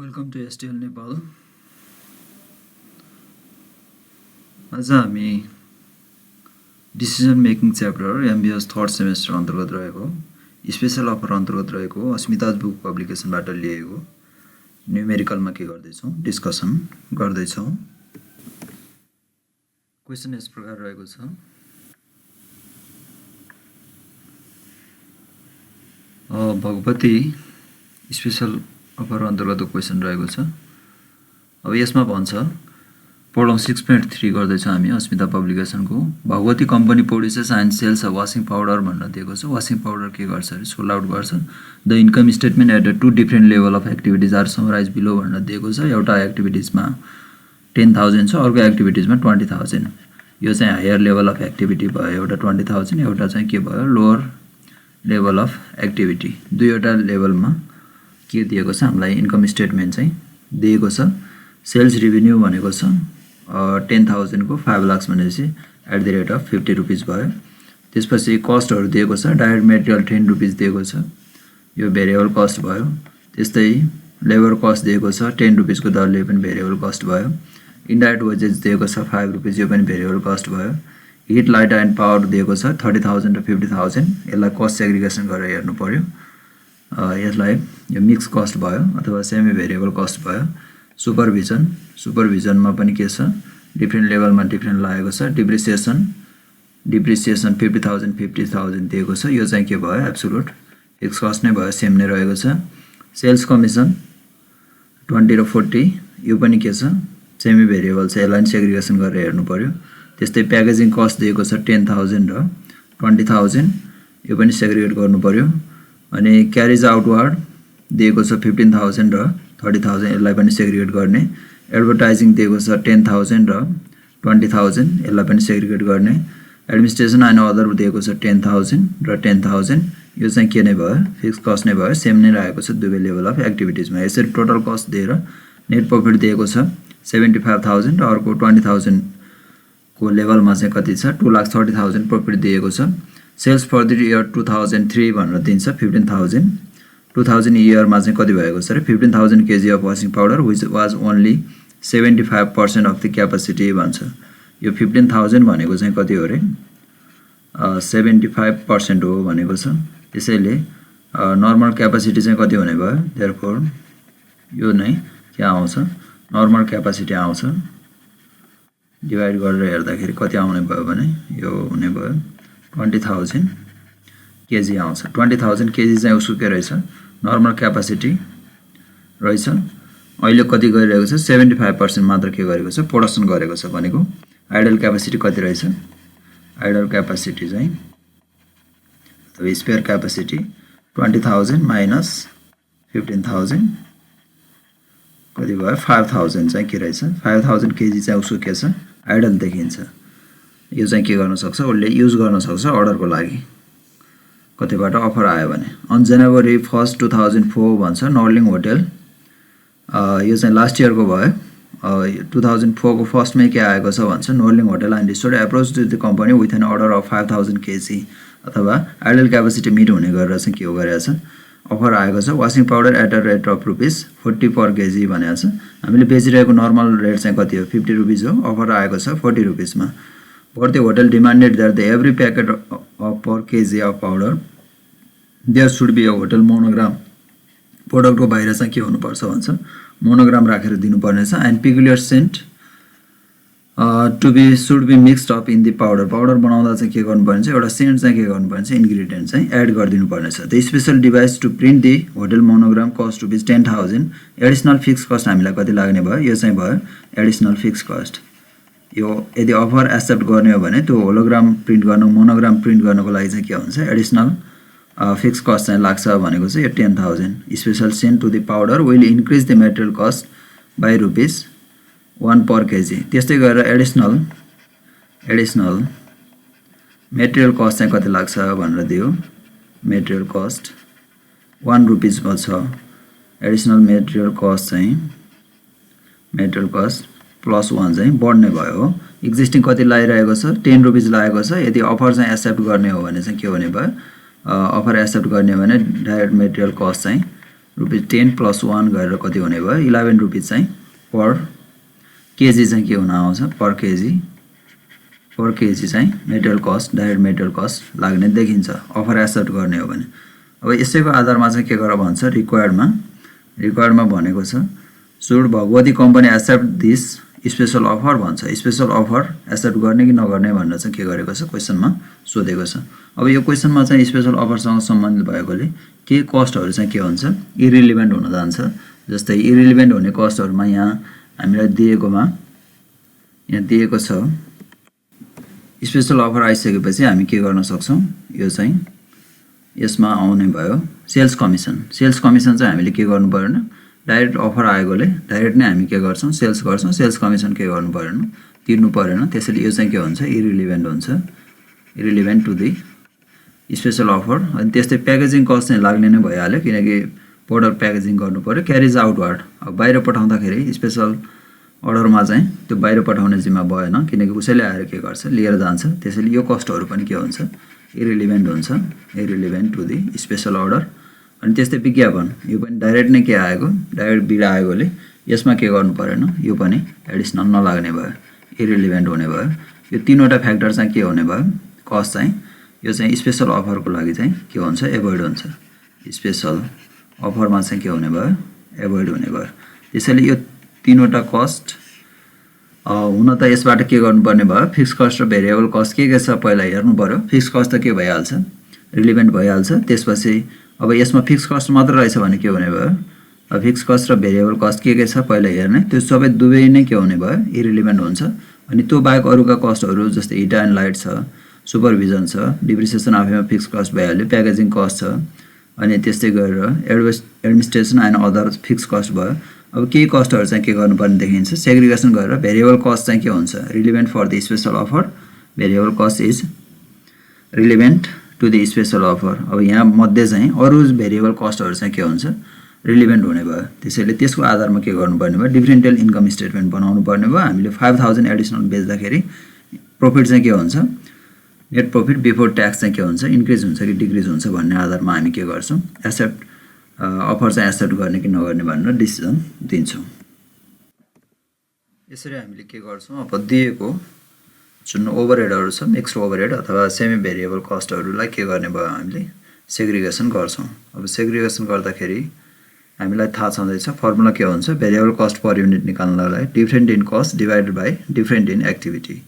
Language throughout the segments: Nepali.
Welcome to एसटिएल Nepal. आज हामी decision making chapter MBS third semester अन्तर्गत रहेको स्पेशल अफर अन्तर्गत रहेको अस्मिताज बुक पब्लिकेसनबाट लिएको न्युमेरिकलमा के गर्दैछौँ डिस्कसन गर्दैछौँ। क्वेसन यस प्रकार रहेको छ। भगवती स्पेशल अफर अन्तर्गत क्वेसन रहेको छ। अब यसमा भन्छ पढौँ 6.3 गर्दैछौँ हामी अस्मिता पब्लिकेसनको। Bhagwati company produces and sells a washing powder भनेर दिएको छ। वासिङ पाउडर के गर्छ अरे सोल्ड आउट गर्छ। The income statement at two different level of activities are summarise below भनेर दिएको छ। एउटा एक्टिभिटिजमा 10,000 छ, अर्को एक्टिभिटिजमा 20,000। यो चाहिँ हायर लेभल अफ एक्टिभिटी भयो, एउटा 20,000, एउटा चाहिँ के भयो लोअर लेभल अफ एक्टिभिटी। दुईवटा लेभलमा के दिएको छ हामीलाई इन्कम स्टेटमेन्ट चाहिँ दिएको छ। सेल्स रेभिन्यू भनेको छ 10,000 को 5 लाख भनेपछि at the rate of 50 rupees भयो। त्यसपछि कस्टहरू दिएको छ। डाइरेक्ट मेटेरियल 10 रुपिस दिएको छ, यो भेरिएबल कस्ट भयो। त्यस्तै लेबर कस्ट दिएको छ 10 रुपिसको दरले पनि भेरिएबल कस्ट भयो। इन्डाइरेक्ट वेजेस दिएको छ 5 रुपिस, यो पनि भेरिएबल कस्ट भयो। हिट लाइट एन्ड पावर दिएको छ 30,000 र 50,000, यसलाई कस्ट सेग्रिगेसन गरेर हेर्नु पर्यो। यसलाई यो मिक्स कस्ट भयो अथवा सेमी भेरिएबल कस्ट भयो। सुपरभिजनमा पनि के छ डिफ्रेन्ट लेभलमा डिफ्रेन्ट लागेको छ। डिप्रिसिएसन 50,000 50,000 दिएको छ, यो चाहिँ के भयो एब्सोल्युट फिक्स कस्ट नै भयो, सेम नै रहेको छ। सेल्स कमिसन 20 र 40, यो पनि के छ सेमी भेरिएबल छ, यसलाई सेग्रिगेसन गरेर हेर्नु पर्यो। त्यस्तै प्याकेजिङ कस्ट दिएको छ 10,000 र 20,000, यो पनि सेग्रिगेट गर्नु पर्यो। अनि क्यारेज आउटवार्ड दिएको छ 15,000 र 30,000, यसलाई पनि सेग्रिगेट गर्ने। एडभर्टाइजिङ दिएको छ 10,000 र 20,000, यसलाई पनि सेग्रिगेट गर्ने। एडमिनिस्ट्रेसन एन्ड अदर दिएको छ 10,000 र 10,000, यो चाहिँ के नै भयो फिक्स कस्ट नै भयो, सेम नै रहेको छ दुवै लेभल अफ एक्टिभिटिजमा। यसरी टोटल कस्ट दिएर नेट प्रफिट दिएको छ 75,000 र अर्को 20,000 को लेभलमा चाहिँ कति छ 2,30,000 प्रफिट दिएको छ। सेल्स फर द इयर 2003 भनेर दिन्छ 15,000। 2000 इयरमा चाहिँ कति भएको छ अरे 15,000 KG of washing powder which was only 75% of the capacity भन्छ। यो 15,000 भनेको चाहिँ कति हो अरे 75% हो भनेको छ। त्यसैले नर्मल क्यापासिटी चाहिँ कति हुने भयो, देयरफोर यो नै के आउँछ नर्मल क्यापासिटी आउँछ। डिभाइड गरेर हेर्दाखेरि कति आउने भयो भने यो हुने भयो 20,000 केजी आउँछ। 20,000 केजी चाहिँ उसको के रहेछ नर्मल क्यापासिटी रहेछ। अहिले कति गरिरहेको छ 75% मात्र के गरेको छ प्रोडक्सन गरेको छ भनेको। आइडल क्यापासिटी कति रहेछ, आइडल क्यापासिटी चाहिँ अथवा स्पेयर क्यापासिटी 20,000 माइनस 15,000 कति भयो 5,000 चाहिँ के रहेछ 5,000 केजी चाहिँ उसको के छ आइडल देखिन्छ। यो चाहिँ के गर्न सक्छ उसले युज गर्न सक्छ अर्डरको लागि कतिबाट अफर आयो भने। अन जनवरी 1, 2004 भन्छ नर्लिङ होटल, यो चाहिँ लास्ट इयरको भयो। 2004 को फर्स्टमै के आएको छ भन्छ नर्लिङ hotel and resort approach to the company with an order of 5,000 KG अथवा आइडल क्यापासिटी मिट हुने गरेर चाहिँ के हो गरेको छ अफर आएको छ। Washing powder at a rate of ₹50 per KG भनेको छ। हामीले बेचिरहेको नर्मल रेट चाहिँ कति हो 50 रुपिस हो, अफर आएको छ 40 रुपिसमा। For the hotel demanded that the every packet of per kg of powder there should be a hotel monogram. प्रोडक्टको बाहिर चाहिँ के हुनुपर्छ भन्छ मोनोग्राम राखेर दिनुपर्ने छ। And peculiar scent to be should be mixed up in the powder. Powder बनाउँदा चाहिँ के गर्नुपर्ने छ एउटा सेन्ट चाहिँ के गर्नुपर्ने छ इन्ग्रिडियन्ट चाहिँ एड गरिदिनु पर्ने छ। The special device to print the hotel monogram cost ₹10,000। Additional fix cost हामीलाई कति लाग्ने भयो, यो चाहिँ भयो एडिसनल फिक्स कस्ट। यो यदि अफर एक्सेप्ट गर्ने हो भने त्यो होलोग्राम प्रिन्ट गर्नु मोनोग्राम प्रिन्ट गर्नको लागि चाहिँ के हुन्छ एडिसनल फिक्स कस्ट चाहिँ लाग्छ भनेको चाहिँ यो 10,000। Special scent to the powder will increase the material cost by ₹1 per KG. त्यस्तै गरेर एडिसनल मेटेरियल कस्ट चाहिँ कति लाग्छ भनेर दियो। मेटेरियल कस्ट ₹1 छ। एडिसनल मेटेरियल कस्ट चाहिँ मेटेरियल कस्ट +1 चाहिँ बढ्ने भयो हो। एक्जिस्टिङ कति लागिरहेको छ 10 रुपिस लागेको छ। यदि अफर चाहिँ एक्सेप्ट गर्ने हो भने चाहिँ के हुने भयो अफर एक्सेप्ट गर्ने हो भने डाइरेक्ट मेटेरियल कस्ट चाहिँ रुपीज 10 + 1 गरेर कति हुने भयो 11 रुपीज चाहिँ पर केजी चाहिँ के हुन आउँछ पर केजी चाहिँ material cost direct material cost लाग्ने देखिन्छ अफर एक्सेप्ट गर्ने हो भने। अब यसैको आधारमा चाहिँ के गर भन्छ रिक्वायर्डमा भनेको छ should Bhagwati company accept this special offer भन्छ। स्पेशल अफर एक्सेप्ट गर्ने कि नगर्ने भनेर चाहिँ के गरेको छ क्वेसनमा सोधेको छ। अब यो क्वेसनमा चाहिँ स्पेशल अफरसँग सम्बन्धित भएकोले के कस्टहरु चाहिँ के हुन्छ इरिलेभेन्ट हुन जान्छ। जस्तै इरिलेभेन्ट हुने कस्टहरुमा यहाँ हामीलाई दिएको छ स्पेशल अफर आइसकेपछि हामी के गर्न सक्छौं यो चाहिँ यसमा आउने भयो सेल्स कमिसन चाहिँ हामीले के गर्नु पर्दैन डाइरेक्ट अफर आएकोले डाइरेक्ट नै हामी के गर्छौं सेल्स गर्छौं सेल्स कमिसन के गर्नु पर्दैन तिर्नु पर्दैन। त्यसैले यो चाहिँ के हुन्छ इरिलेभेन्ट हुन्छ irrelevant to the special offer. अनि त्यस्तै प्याकेजिङ कस्ट चाहिँ लाग्ने नै भइहाल्यो किनकि प्रोडक्ट प्याकेजिङ गर्नु पर्यो क्यारिज आउटवर्ड। अब बाहिर पठाउँदाखेरि स्पेशल अर्डरमा चाहिँ त्यो बाहिर पठाउने जिम्मा भएन किनकि उसैले आएर के गर्छ लिएर जान्छ। त्यसैले यो कस्टहरु पनि के हुन्छ इरिलेभेन्ट हुन्छ irrelevant to the special order. अनि त्यस्तै विज्ञापन यो पनि डाइरेक्ट नै के आएको डाइरेक्ट बिल आएकोले यसमा के गर्नु परेन यो पनि एडिसनल नलाग्ने भयो इरिलेभेन्ट हुने भयो। यो तीनवटा फ्याक्टर चाहिँ के हुने भयो कस्ट चाहिँ यो चाहिँ स्पेशल अफरको लागि चाहिँ के हुन्छ एभोइड हुन्छ स्पेशल अफरमा चाहिँ के हुने भयो एभोइड हुने भयो। त्यसैले यो तीनवटा कस्ट हुन त यसबाट के गर्नुपर्ने भयो फिक्स कस्ट र भेरिएबल कस्ट के छ पहिला हेर्नु पर्यो। फिक्स कस्ट त के भइहाल्छ रिलेभेन्ट भइहाल्छ। त्यसपछि अब यसमा फिक्स कस्ट मात्र रहेछ भने के हुने भयो अब फिक्स कस्ट र भेरिएबल कस्ट के छ पहिला हेर्ने त्यो सबै दुवै नै के हुने भयो इरिलेभेन्ट हुन्छ। अनि त्यो बाहेक अरुका कस्टहरु जस्तै हिट एन्ड लाइट छ सुपरभिजन छ डिप्रिसिएसन आफैमा फिक्स कस्ट भइहाल्यो प्याकेजिङ कस्ट छ अनि त्यस्तै गरेर administration and other fix cost भयो। अब केही कस्टहरु चाहिँ के गर्नुपर्ने देखिन्छ सेग्रिगेसन गरेर भेरिएबल कस्ट चाहिँ के हुन्छ relevant for the special offer variable cost is relevant to the special offer. अब यहाँ मध्ये चाहिँ अरु भेरिएबल कस्टहरु चाहिँ के हुन्छ रिलेभेन्ट हुने भयो। त्यसैले त्यसको आधारमा के गर्नुपर्ने भयो डिफरेन्शियल इन्कम स्टेटमेन्ट बनाउनु पर्ने भयो। हामीले 5000 एडिसनल बेच्दाखेरि प्रॉफिट चाहिँ के हुन्छ नेट प्रॉफिट बिफोर ट्याक्स चाहिँ के हुन्छ इन्क्रिज हुन्छ कि डिक्रिज हुन्छ भन्ने आधारमा हामी के गर्छौं एक्सेप्ट अफर चाहिँ एक्सेप्ट गर्ने कि नगर्ने भनेर डिसिजन दिन्छौं। यसरी हामीले के गर्छौं अब दिएको जुन ओभरहेडहरु छ मिक्स्ड ओभरहेड अथवा सेमी भेरिएबल कस्टहरुलाई के गर्ने भयो हामीले सेग्रिगेसन गर्छौं। अब सेग्रिगेसन गर्दाखेरि हामीलाई थाहा छँदैछ फर्मुला के हुन्छ भेरिएबल कस्ट पर युनिट निकाल्नलाई different in cost divided by different in activity.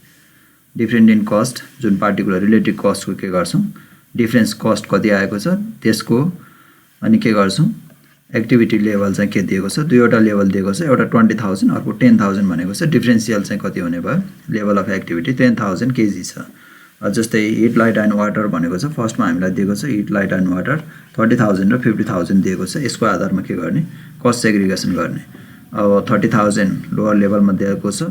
Different in cost जुन पार्टिकुलर रिलेटिभ कस्टको के गर्छौं डिफरेन्स कस्ट कति आएको छ त्यसको अनि के गर्छौं एक्टिभिटी लेभल चाहिँ के दिएको छ दुईवटा लेभल दिएको छ एउटा 20000 अर्को 10000 भनेको छ डिफरेन्शियल चाहिँ कति हुने भयो लेभल अफ एक्टिभिटी 10000 केजी छ। जस्तै हिट लाइट एन्ड वाटर भनेको छ फर्स्टमा हामीलाई दिएको छ हिट लाइट एन्ड वाटर 30000 र 50000 दिएको छ। यसको आधारमा के गर्ने कस्ट सेग्रिगेसन गर्ने। अब 30000 लोअर लेभलमा दिएको छ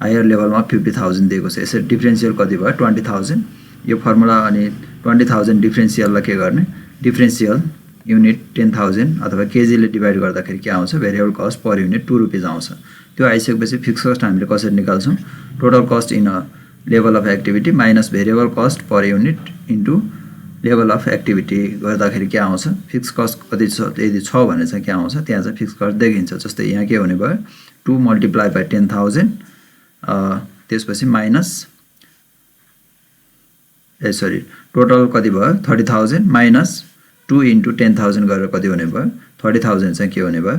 हायर लेभलमा 50000 दिएको छ। यसरी डिफरेन्शियल कति भयो 20000 यो फर्मुला अनि 20000 डिफरेन्शियललाई के गर्ने डिफरेन्शियल युनिट 10000 अथवा केजी ले डिवाइड गर्दाखेरि के आउँछ भेरिएबल कस्ट पर युनिट 2 रुपैयाँ आउँछ। त्यो आइसकेपछि फिक्स कस्ट हामीले कसरी निकाल्छौं total cost in a level of activity minus variable cost per unit into level of activity गर्दाखेरि के आउँछ फिक्स कस्ट कति छ यदि छ भने चाहिँ के आउँछ त्यहाँ चाहिँ फिक्स कस्ट देखिन्छ। जस्तै यहाँ के हुने भयो 2 मल्टिप्लाई बाइ 10000 त्यसपछि माइनस टोटल कति भयो 30000 माइनस 2 इन्टु 10000 गरेर कति हुने भयो 30000 चाहिँ के हुने भयो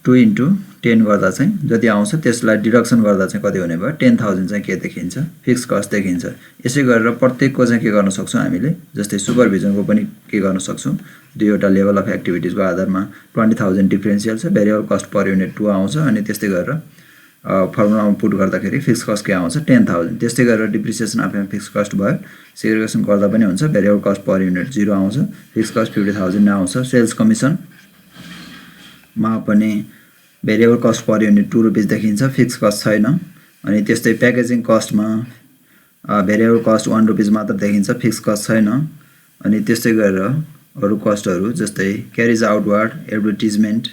2 इन्टु 10 गर्दा चाहिँ जति आउँछ त्यसलाई डिडक्सन गर्दा चाहिँ कति हुने भयो 10000 चाहिँ के देखिन्छ फिक्स कस्ट देखिन्छ। यसै गरेर प्रत्येकको चाहिँ के गर्न सक्छौं हामीले जस्तै सुपरभिजनको पनि के गर्न सक्छौं दुईवटा लेभल अफ एक्टिभिटीजको आधारमा 20000 डिफरेन्शियल छ भेरिएबल कस्ट पर युनिट 2 आउँछ अनि त्यस्तै गरेर फर्मुलामा पुट गर्दाखेरि फिक्स कस्ट के आउँछ 10000। त्यस्तै गरेर डिप्रिसिएसन आफैमा फिक्स कस्ट भयो सेग्रिगेसन गर्दा पनि हुन्छ भेरिएबल कस्ट पर युनिट 0 आउँछ फिक्स कस्ट 50000 नै आउँछ। सेल्स कमिसन मा पनि भेरिएबल कस्ट पर युनिट 2 रुपैयाँ देखिन्छ फिक्स कस्ट छैन। अनि त्यस्तै प्याकेजिङ कस्टमा भेरिएबल कस्ट 1 रुपैयाँ मात्र देखिन्छ फिक्स कस्ट छैन। अनि त्यस्तै गरेर अरु कस्टहरु जस्तै क्यारिज आउटवर्ड एडभर्टाइजमेन्ट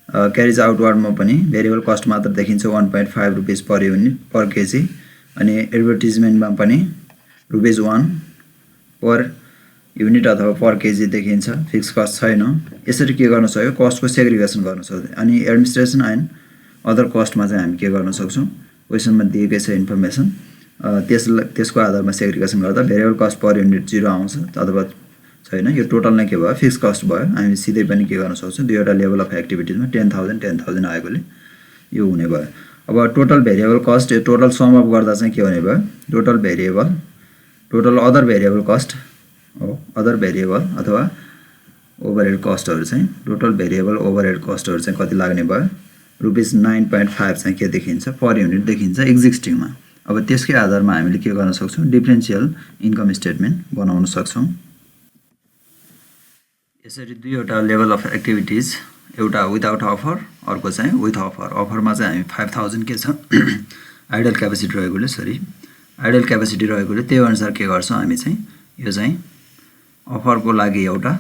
क्यारिज आउटवर्डमा पनि भेरिएबल कस्ट मात्र देखिन्छ 1.5 रुपैयाँ पर युनिट पर केजी। अनि एडभर्टाइजमेन्टमा पनि रुपैयाँ 1 पर युनिट अथवा पर केजी देखिन्छ, फिक्स कस्ट छैन। यसरी के गर्न सक्यो, कस्टको सेग्रिगेसन गर्न सक्यो। अनि एडमिनिस्ट्रेसन एन्ड अदर कस्टमा चाहिँ हामी के गर्न सक्छौँ, क्वेसनमा दिएकै छ इन्फर्मेसन, त्यसको आधारमा सेग्रिगेसन गर्दा भेरिएबल कस्ट पर युनिट 0 आउँछ अथवा छैन। यो टोटल नै के भयो, फिक्स कस्ट भयो। हामी सिधै पनि के गर्न सक्छौँ, दुईवटा लेभल अफ एक्टिभिटिजमा 10,000 आएकोले यो हुने भयो। अब टोटल भेरिएबल कस्ट, यो टोटल सम अप गर्दा चाहिँ के हुने भयो, टोटल अदर भेरिएबल कस्ट हो, अदर भेरिएबल अथवा ओभरहेड कस्टहरू चाहिँ, टोटल भेरिएबल ओभरहेड कस्टहरू चाहिँ कति लाग्ने भयो, ₹9.5 चाहिँ के देखिन्छ, पर युनिट देखिन्छ एक्जिस्टिङमा। अब त्यसकै आधारमा हामीले के गर्न सक्छौँ, डिफरेन्शियल इन्कम स्टेटमेन्ट बनाउन सक्छौँ। यसरी दुईवटा लेभल अफ एक्टिभिटिज, एउटा विदाउट अफर, अर्को चाहिँ विथ अफर। अफरमा चाहिँ हामी 5,000 के छ आइडल क्यापेसिटी रहेकोले त्यही अनुसार के गर्छौँ हामी चाहिँ, यो चाहिँ अफरको लागि एउटा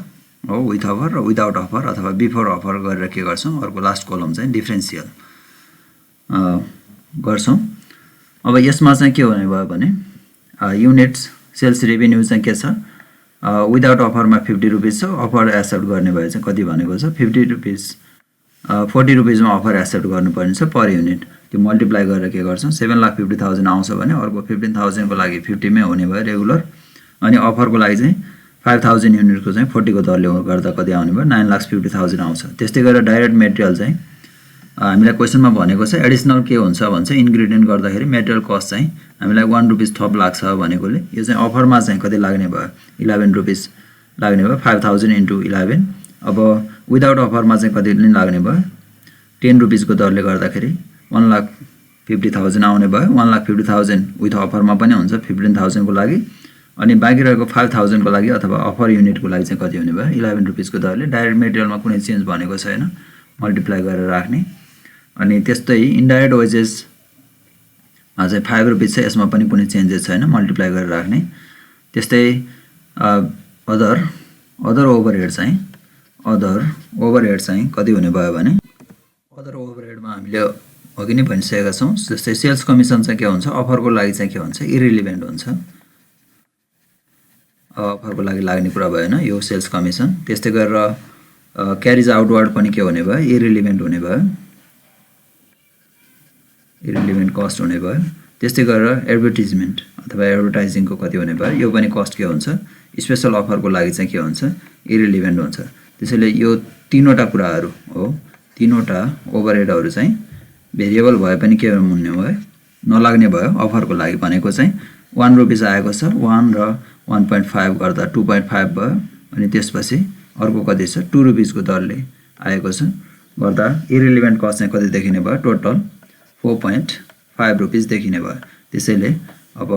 हो विथ अफर र विदाउट अफर अथवा बिफोर अफर गरेर के गर्छौँ, अर्को लास्ट कलम चाहिँ डिफरेन्सियल गर्छौँ। अब यसमा चाहिँ के हुने भयो भने युनिट्स सेल्स रेभेन्यू चाहिँ के छ, विदाउट अफरमा ₹50 छ, अफर एक्सेप्ट गर्ने भए चाहिँ कति भनेको छ ₹50, ₹40 अफर एक्सेप्ट गर्नुपर्ने छ पर युनिट। त्यो मल्टिप्लाई गरेर के गर्छौँ, 7,50,000 आउँछ भने अर्को 15,000 को लागि 50 मै हुने भयो रेगुलर। अनि अफरको लागि चाहिँ 5,000 युनिटको चाहिँ 40 को दरले गर्दा कति आउने भयो, 9,50,000 आउँछ। त्यस्तै गरेर डाइरेक्ट मेटेरियल चाहिँ हामीलाई क्वेसनमा भनेको छ एडिसनल के हुन्छ भन्छ, इन्ग्रेडिएन्ट गर्दाखेरि मेटेरियल कस्ट चाहिँ हामीलाई ₹1 थप लाग्छ भनेकोले यो चाहिँ अफरमा चाहिँ कति लाग्ने भयो, ₹11 लाग्ने भयो, 5,000 × 11। अब विदाउट अफरमा चाहिँ कति लाग्ने भयो, ₹10 को दरले गर्दाखेरि 1,50,000 आउने भयो। 1,50,000 विथ अफरमा पनि हुन्छ 15,000 को लागि, अनि बाँकी रहेको 5,000 को लागि अथवा अफर युनिटको लागि चाहिँ कति हुने भयो, ₹11 को दरले। डाइरेक्ट मेटेरियलमा कुनै चेन्ज भनेको छैन, मल्टिप्लाई गरेर राख्ने। अनि त्यस्तै इन्डाइरेक्ट वेजेसमा चाहिँ ₹5 छ, यसमा पनि कुनै चेन्जेस छैन, मल्टिप्लाई गरेर राख्ने। त्यस्तै अदर ओभरहेड चाहिँ कति हुने भयो भने, अदर ओभरहेडमा हामीले अघि नै भनिसकेका छौँ। जस्तै सेल्स कमिसन चाहिँ के हुन्छ, अफरको लागि चाहिँ के हुन्छ, इरिलिभेन्ट हुन्छ, अफरको लागि लाग्ने कुरा भएन यो सेल्स कमिसन। त्यस्तै गरेर क्यारिज आउटवर्ड पनि के हुने भयो, इरिलिभेन्ट हुने भयो, इरिलिभेन्ट कस्ट हुने भयो। त्यस्तै गरेर एडभर्टिजमेन्ट अथवा एडभर्टाइजिङको कति हुने भयो, यो पनि कस्ट के हुन्छ, स्पेसल अफरको लागि चाहिँ के हुन्छ, इरिलिभेन्ट हुन्छ। त्यसैले यो तीनवटा कुराहरू हो, तीनवटा ओभरहेडहरू चाहिँ भेरिएबल भए पनि के हुने भयो, नलाग्ने भयो। अफरको लागि भनेको चाहिँ ₹1 आएको छ, 1 र 1.5 गर्दा 2.5 भयो। अनि त्यसपछि अर्को कति छ, ₹2 को दरले आएको छ गर्दा इरिलिभेन्ट कस्ट चाहिँ कति देखिने भयो, टोटल ₹4.5 देखिने भयो। त्यसैले अब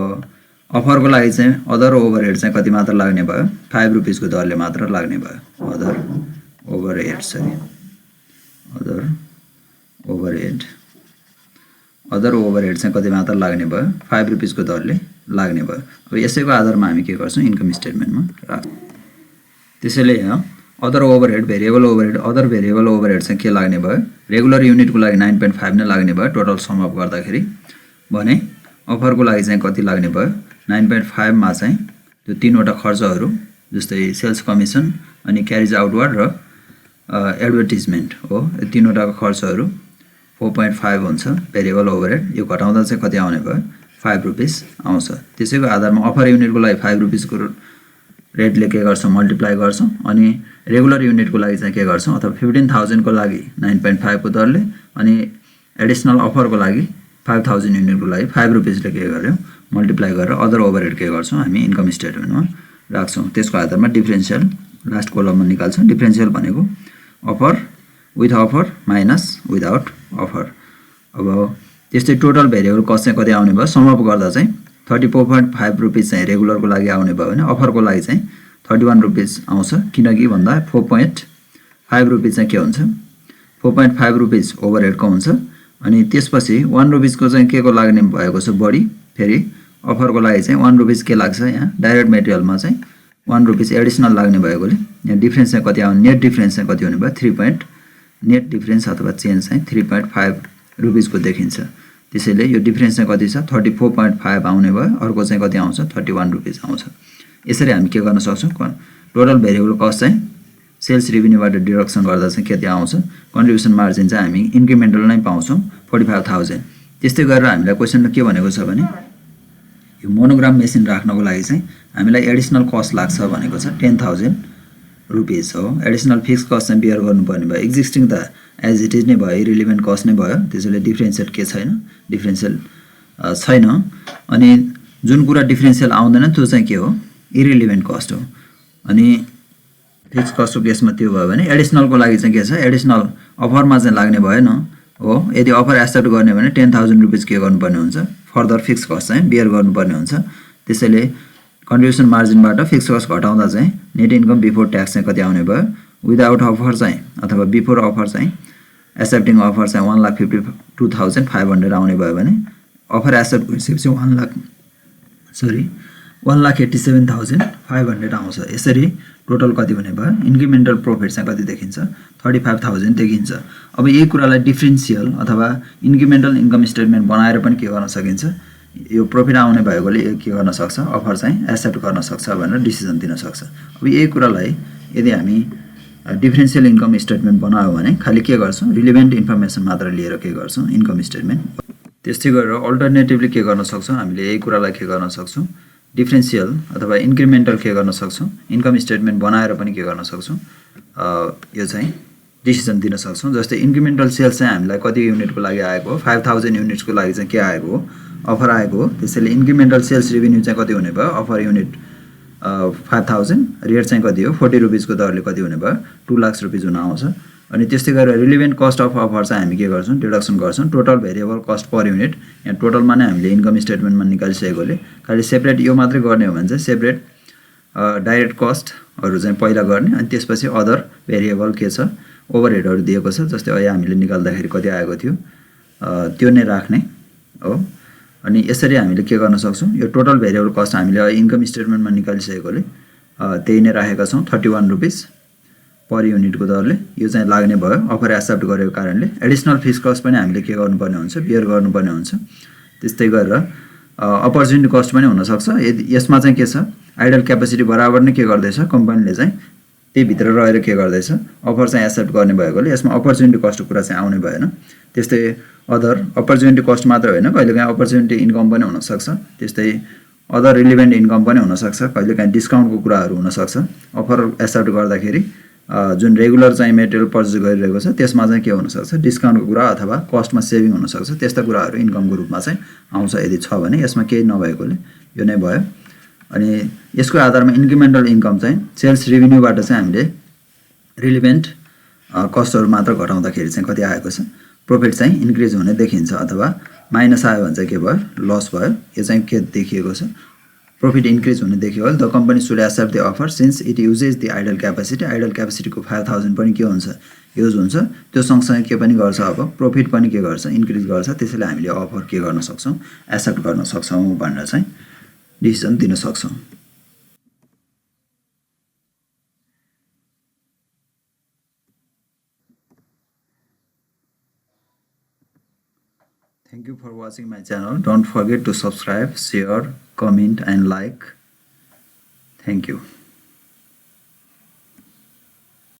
अफरको लागि चाहिँ अदर ओभरहेड चाहिँ कति मात्र लाग्ने भयो, ₹5 को दरले मात्र लाग्ने भयो। अदर ओभरहेड चाहिँ कति मात्र लाग्ने भयो, ₹5 को दरले लाग्ने भयो। अब यसैको आधारमा हामी के गर्छौँ, इन्कम स्टेटमेन्टमा राख्छौँ। त्यसैले यहाँ अदर भेरिएबल ओभरहेड चाहिँ के लाग्ने भयो, रेगुलर युनिटको लागि 9.5 नै लाग्ने भयो टोटल सम अप गर्दाखेरि। भने अफरको लागि चाहिँ कति लाग्ने भयो, 9.5 मा चाहिँ त्यो तीनवटा खर्चहरू जस्तै सेल्स कमिसन अनि क्यारिज आउटवर्ड र एडभर्टिजमेन्ट हो, यो तीनवटाको खर्चहरू 4.5 हुन्छ भेरिएबल ओभरहेड। यो घटाउँदा चाहिँ कति आउने भयो, ₹5 आउँछ। त्यसैको आधारमा अफर युनिटको लागि ₹5 को रेटले के गर्छौँ, मल्टिप्लाई गर्छौँ। अनि रेगुलर युनिटको लागि चाहिँ के गर्छौँ, अथवा 15,000 को लागि 9.5 को दरले, अनि एडिसनल अफरको लागि 5,000 युनिटको लागि ₹5 ले के गर्यो, मल्टिप्लाई गरेर अदर ओभरहेड के गर्छौँ, हामी इन्कम स्टेटमेन्टमा राख्छौँ। त्यसको आधारमा डिफरेन्सियल लास्ट कोलममा निकाल्छौँ। डिफरेन्सियल भनेको offer with offer minus without offer. अब त्यस्तै टोटल भेरिएबल कस्ट चाहिँ कति आउने भयो, सम अप गर्दा चाहिँ ₹34.5 चाहिँ रेगुलरको लागि आउने भयो भने अफरको लागि चाहिँ ₹31 आउँछ। किनकि भन्दा ₹4.5 चाहिँ के हुन्छ, ₹4.5 ओभरहेडको हुन्छ। अनि त्यसपछि ₹1 को चाहिँ के को लाग्ने भएको छ बढी, फेरि अफरको लागि चाहिँ ₹1 के लाग्छ, यहाँ डाइरेक्ट मेटेरियलमा चाहिँ ₹1 एडिसनल लाग्ने भएकोले यहाँ डिफ्रेन्स चाहिँ कति आउने, नेट डिफ्रेन्स चाहिँ कति हुने भयो, नेट डिफ्रेन्स अथवा चेन्ज चाहिँ ₹3.5 को देखिन्छ। त्यसैले यो डिफ्रेन्स चाहिँ कति छ, 34.5 आउने भयो। अर्को चाहिँ कति आउँछ, ₹31 आउँछ। यसरी हामी के गर्न सक्छौँ टोटल भेरिएबल कस्ट चाहिँ सेल्स रेभिन्यूबाट डिडक्सन गर्दा चाहिँ कति आउँछ कन्ट्रिब्युसन मार्जिन चाहिँ हामी इन्क्रिमेन्टल नै पाउँछौँ 45,000 त्यस्तै गरेर हामीलाई क्वेसनमा के भनेको छ भने यो मोनोग्राम मेसिन राख्नको लागि चाहिँ हामीलाई एडिसनल कस्ट लाग्छ भनेको छ 10,000 रुपीस हो एडिसनल फिक्स कस्ट चाहिँ बियर गर्नुपर्ने भयो एक्जिस्टिङ त एज इट इज नै भयो इरिलिभेन्ट कस्ट नै भयो त्यसैले डिफ्रेन्सियल के छैन डिफ्रेन्सियल छैन अनि जुन कुरा डिफ्रेन्सियल आउँदैन त्यो चाहिँ के हो इरिलिभेन्ट कस्ट हो अनि फिक्स कस्टको केसमा त्यो भयो भने एडिसनलको लागि चाहिँ के छ एडिसनल अफरमा चाहिँ लाग्ने भएन हो यदि अफर एक्सेप्ट गर्ने भने 10,000 रुपीस के गर्नुपर्ने हुन्छ फर्दर फिक्स कस्ट चाहिँ बियर गर्नुपर्ने हुन्छ त्यसैले कन्ट्रिब्युसन मार्जिनबाट फिक्स कस्ट घटाउँदा चाहिँ नेट इन्कम बिफोर ट्याक्स चाहिँ कति आउने भयो विदाउट अफर चाहिँ अथवा बिफोर अफर चाहिँ एक्सेप्टिङ अफर चाहिँ 1,52,500 आउने भयो भने अफर एक्सेप्ट भइसकेपछि 1,87,500 आउँछ यसरी टोटल कति भने भयो इन्क्रिमेन्टल प्रॉफिट चाहिँ कति देखिन्छ 35,000 देखिन्छ अब यही कुरालाई डिफरेन्शियल अथवा इन्क्रिमेन्टल इन्कम स्टेटमेन्ट बनाएर पनि के गर्न सकिन्छ यो प्रॉफिट आउने भएकोले के गर्न सक्छ अफर चाहिँ एक्सेप्ट गर्न सक्छ भनेर डिसिजन दिन सक्छ अब यही कुरालाई यदि हामी डिफरेन्शियल इन्कम स्टेटमेन्ट बनायो भने खाली के गर्छौं रिलेभेन्ट इन्फर्मेसन मात्र लिएर के गर्छौं इन्कम स्टेटमेन्ट त्यस्तै गरेर अल्टरनेटिभली के गर्न सक्छौं हामीले यही कुरालाई के गर्न सक्छौं डिफरेन्शियल अथवा इन्क्रिमेन्टल के गर्न सक्छौं इन्कम स्टेटमेन्ट बनाएर पनि के गर्न सक्छौं यो चाहिँ डिसिजन दिन सक्छौं जस्तै इन्क्रिमेन्टल सेल्स चाहिँ हामीलाई कति युनिटको लागि आएको हो 5,000 युनिट्सको लागि चाहिँ के आएको हो अफर आएको हो त्यसैले इन्क्रिमेन्टल सेल्स रेभिन्यू चाहिँ कति हुने भयो अफर युनिट 5,000 रेट चाहिँ कति हो 40 रुपीसको दरले कति हुने भयो 2 लाख रुपैयाँ हुन आउँछ अनि त्यस्तै गरेर रिलेभेन्ट कस्ट अफ अफर चाहिँ हामी के गर्छौं डिडक्सन गर्छौं total variable cost per unit यहाँ टोटलमा नै हामीले इन्कम स्टेटमेन्टमा निकालिसकेकोले खाली सेपरेट यो मात्रै गर्ने हो भने चाहिँ सेपरेट डाइरेक्ट कस्टहरु चाहिँ पहिला गर्ने अनि त्यसपछि अदर भेरिएबल के छ ओभरहेडहरु दिएको छ जस्तै अहिले हामीले निकाल्दाखेरि कति आएको थियो त्यो नै राख्ने हो अनि यसरी हामीले के गर्न सक्छौं यो टोटल भेरिएबल कस्ट हामीले इन्कम स्टेटमेन्टमा निकालिसकेकोले त्यही नै राखेका छौं 31 रुपीस पर युनिटको दरले यो चाहिँ लाग्ने भयो अफर एक्सेप्ट गरेको कारणले एडिसनल फिक्स कस्ट पनि हामीले के गर्नुपर्ने हुन्छ बियर गर्नुपर्ने हुन्छ त्यस्तै गरेर अपर्च्युनिटी कस्ट पनि हुन सक्छ यसमा चाहिँ के छ आइडल क्यापेसिटी बराबर नै के गर्दैछ कम्पनीले चाहिँ त्यही भित्र रहेर के गर्दैछ अफर चाहिँ एक्सेप्ट गर्ने भएकोले यसमा अपर्च्युनिटी कस्टको कुरा चाहिँ आउने भएन त्यस्तै अदर अपर्च्युनिटी कस्ट मात्र हैन कहिलेकाहीँ अपर्च्युनिटी इन्कम पनि हुन सक्छ त्यस्तै अदर रिलेभेन्ट इन्कम पनि हुन सक्छ कहिलेकाहीँ डिस्काउन्टको कुराहरु हुन सक्छ अफर एक्सेप्ट गर्दाखेरि जुन रेगुलर चाहिँ मेटेरियल पर्चेज गरिरहेको छ त्यसमा चाहिँ के हुन सक्छ डिस्काउन्टको कुरा अथवा कस्टमा सेभिङ हुन सक्छ त्यस्ता कुराहरु इन्कमको रूपमा चाहिँ आउँछ यदि छ भने यसमा केही नभएकोले यो नै भयो अनि यसको आधारमा इन्क्रिमेन्टल इन्कम चाहिँ सेल्स रेभिन्यूबाट चाहिँ हामीले रिलेभेन्ट कस्टहरु मात्र घटाउँदाखेरि चाहिँ कति आएको छ प्रॉफिट चाहिँ इन्क्रिज हुने देखिन्छ अथवा माइनस आयो भने चाहिँ के भयो लस भयो यो चाहिँ के देखिएको छ प्रॉफिट इन्क्रिज हुने देखियो the company should accept the offer since it uses the idle capacity को 5,000 पनि के हुन्छ युज हुन्छ त्यो सँगसँगै के पनि गर्छ अब प्रॉफिट पनि के गर्छ इन्क्रिज गर्छ त्यसैले हामीले अफर के गर्न सक्छौं एक्सेप्ट गर्न सक्छौं भनेर चाहिँ डिसिजन दिन सक्छौं Thank you for watching my channel. Don't forget to subscribe, share, comment and like. Thank you.